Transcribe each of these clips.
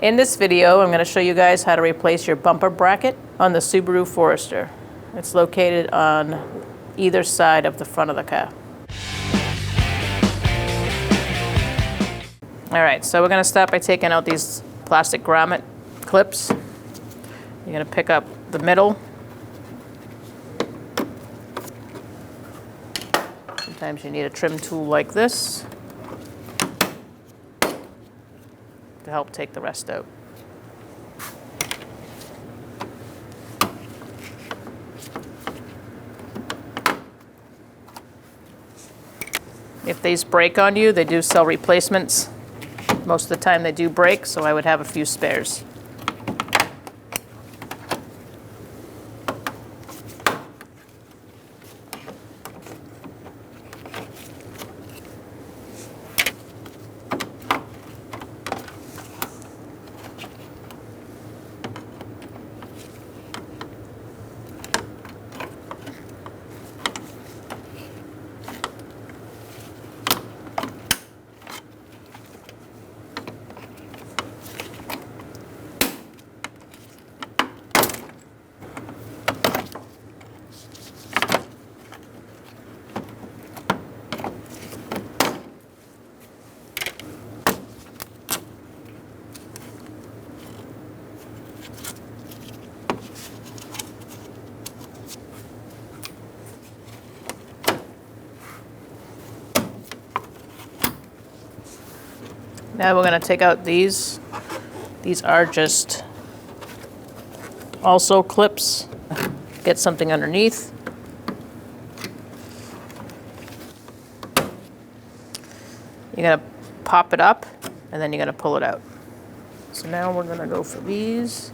In this video, I'm going to show you guys how to replace your bumper bracket on the Subaru Forester. It's located on either side of the front of the car. All right, so we're going to start by taking out these plastic grommet clips. You're going to pick up the middle. Sometimes you need a trim tool like this to help take the rest out. If these break on you, they do sell replacements. Most of the time they do break, so I would have a few spares. Now we're going to take out these. These are just also clips. Get something underneath. You're going to pop it up and then you're going to pull it out. So now we're going to go for these.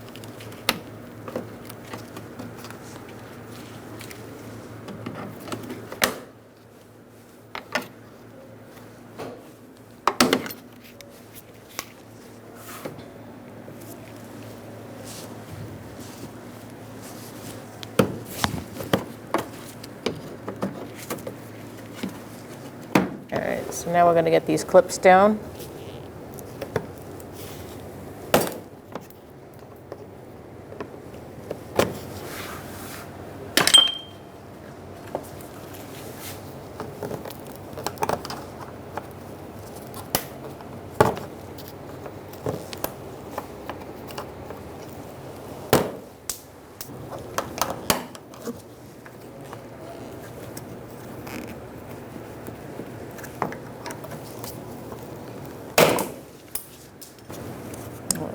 Alright, so now we're going to get these clips down.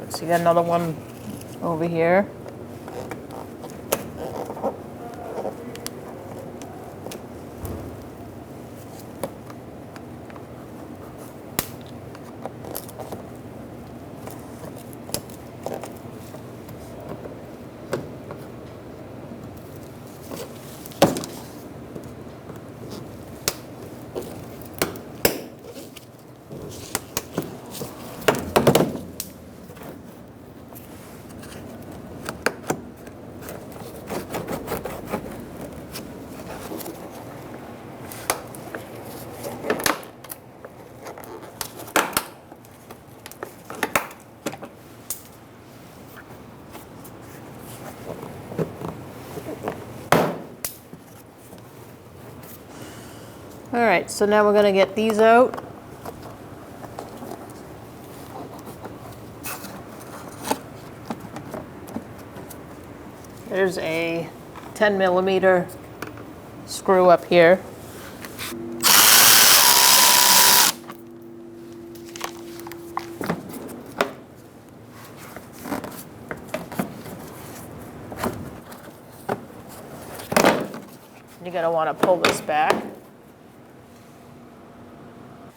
So you got another one over here. All right, so now we're going to get these out. There's a 10mm screw up here. You're going to want to pull this back.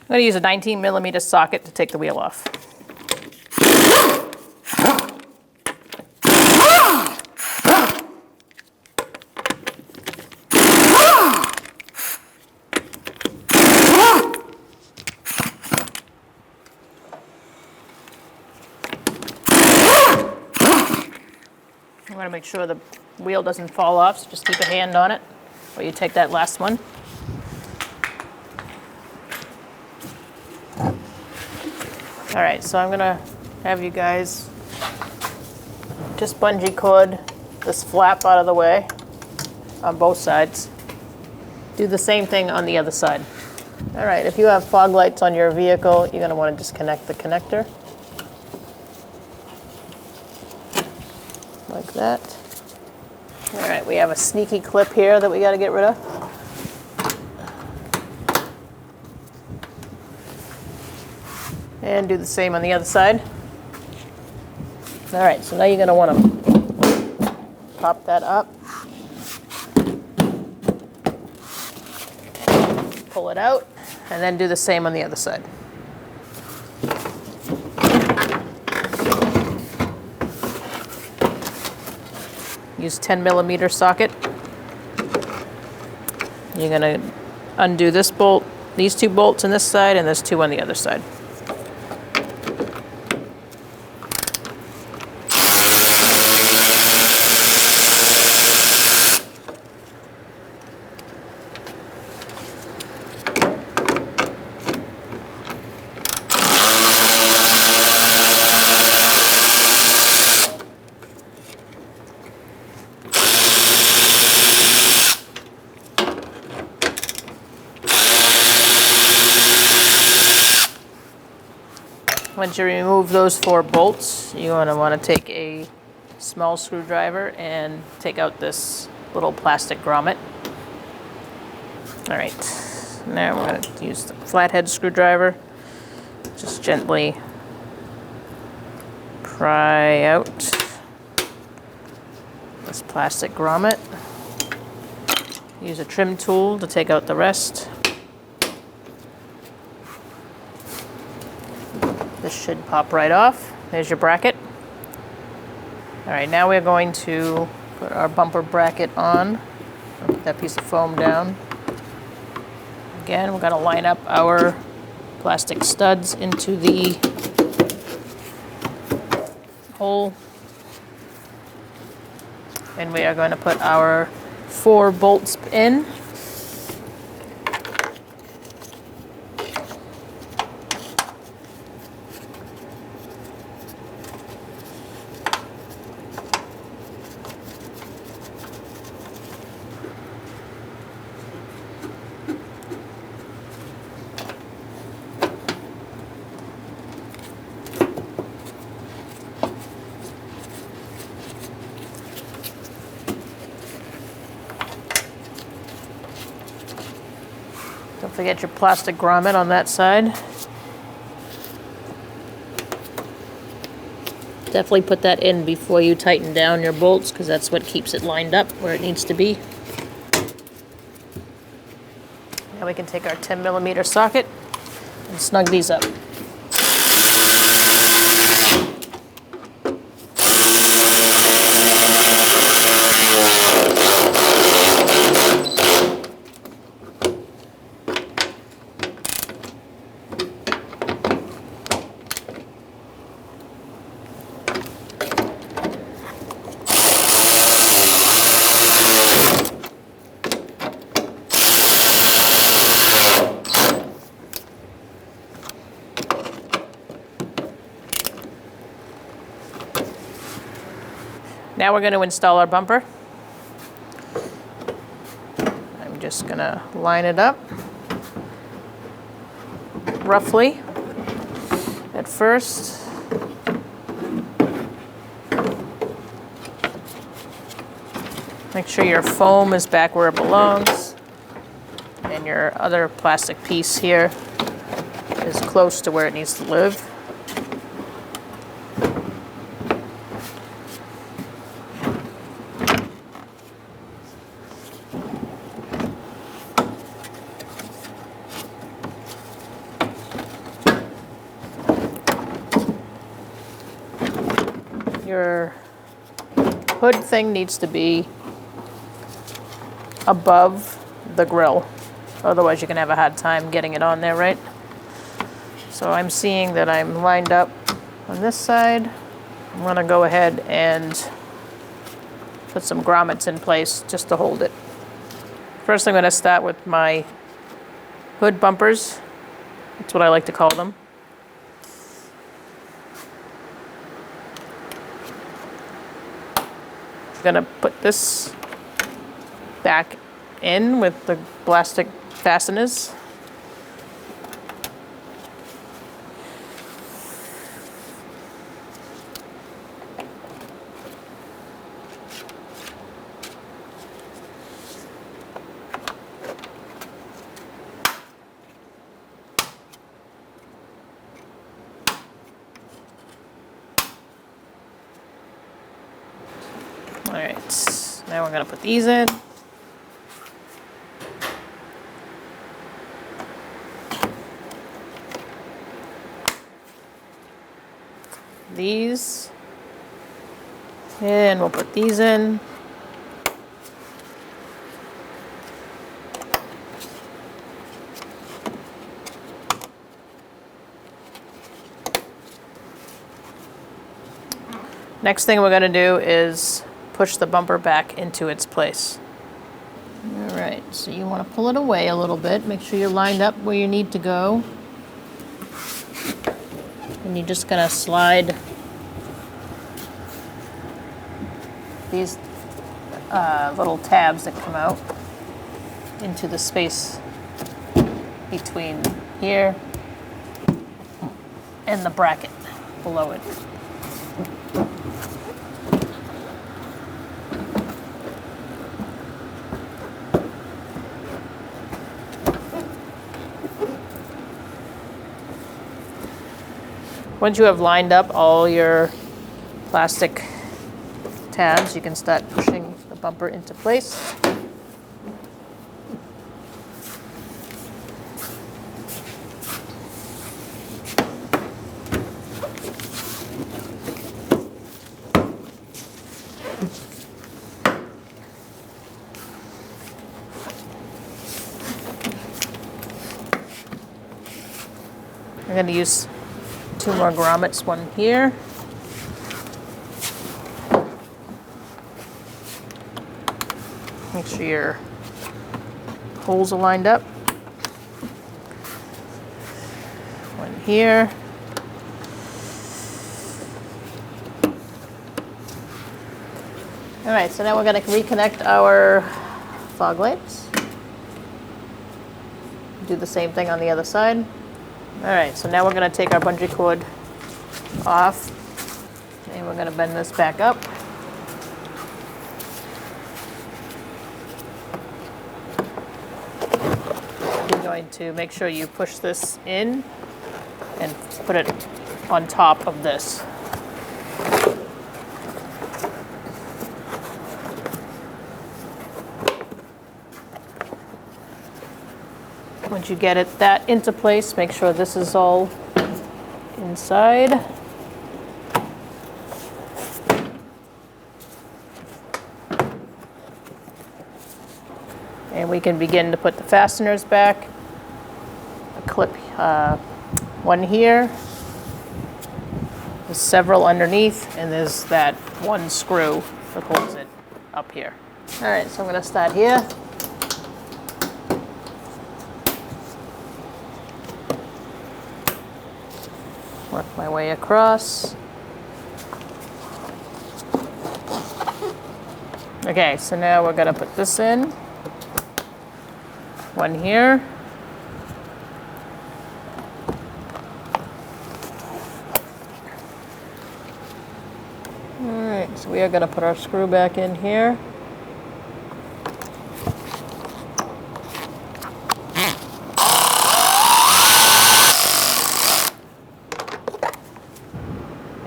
I'm going to use a 19mm socket to take the wheel off. I want to make sure the wheel doesn't fall off, so just keep a hand on it while you take that last one. All right, so I'm going to have you guys just bungee cord this flap out of the way on both sides. Do the same thing on the other side. All right, if you have fog lights on your vehicle, you're going to want to disconnect the connector. Like that. All right, we have a sneaky clip here that we got to get rid of. And do the same on the other side. All right, so now you're going to want to pop that up. Pull it out, and then do the same on the other side. Use 10mm socket. You're going to undo this bolt, these two bolts on this side, and there's two on the other side. Once you remove those 4 bolts, you're going to want to take a small screwdriver and take out this little plastic grommet. All right, now we're going to use the flathead screwdriver. Just gently pry out this plastic grommet. Use a trim tool to take out the rest. This should pop right off. There's your bracket. All right, now we're going to put our bumper bracket on. Put that piece of foam down. Again, we're going to line up our plastic studs into the hole. And we are going to put our 4 bolts in. Don't forget your plastic grommet on that side. Definitely put that in before you tighten down your bolts, because that's what keeps it lined up where it needs to be. Now we can take our 10mm socket and snug these up. Now we're going to install our bumper. I'm just going to line it up roughly at first. Make sure your foam is back where it belongs, and your other plastic piece here is close to where it needs to live. Your hood thing needs to be above the grill. Otherwise, you're going to have a hard time getting it on there, right? So I'm seeing that I'm lined up on this side. I'm going to go ahead and put some grommets in place just to hold it. First, I'm going to start with my hood bumpers. That's what I like to call them. Gonna put this back in with the plastic fasteners. All right, now we're gonna put these in. These, and we'll put these in. Next thing we're going to do is push the bumper back into its place. All right, so you want to pull it away a little bit, make sure you're lined up where you need to go. And you're just going to slide these little tabs that come out into the space between here and the bracket below it. Once you have lined up all your plastic tabs, you can start pushing the bumper into place. I'm going to use 2 more grommets, one here. Make sure your holes are lined up. One here. All right, so now we're going to reconnect our fog lights. Do the same thing on the other side. All right, so now we're going to take our bungee cord off, and we're going to bend this back up. You're going to make sure you push this in and put it on top of this. Once you get that into place, make sure this is all inside. And we can begin to put the fasteners back. A clip, one here. There's several underneath, and there's that one screw that holds it up here. All right, so I'm going to start here. Work my way across. Okay, so now we're going to put this in. One here. All right, so we are going to put our screw back in here.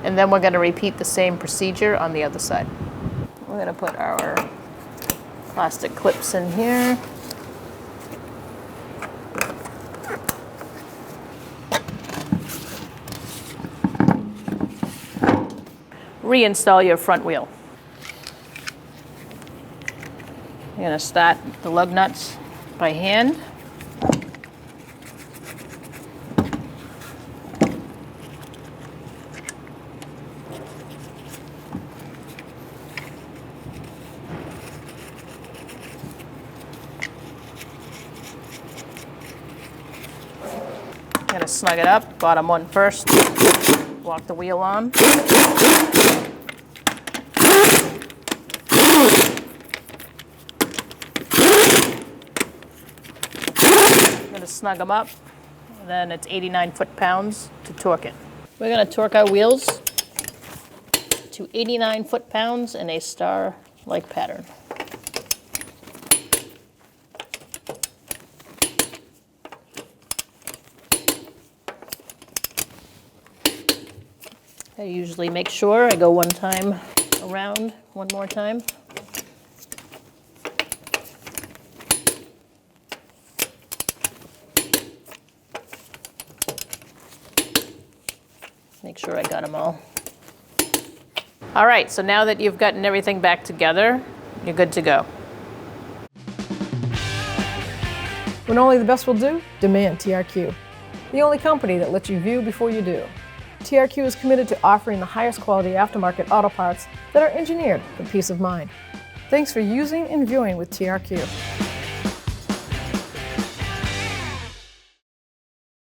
And then we're going to repeat the same procedure on the other side. We're going to put our plastic clips in here. Reinstall your front wheel. You're going to start the lug nuts by hand. Gonna snug it up, bottom one first, walk the wheel on. snug them up. And then it's 89 foot-pounds to torque it. We're going to torque our wheels to 89 foot-pounds in a star-like pattern. I usually make sure I go one time around, one more time. Make sure I got them all. All right, so now that you've gotten everything back together, you're good to go. When only the best will do, demand TRQ. The only company that lets you view before you do. TRQ is committed to offering the highest quality aftermarket auto parts that are engineered for peace of mind. Thanks for using and viewing with TRQ.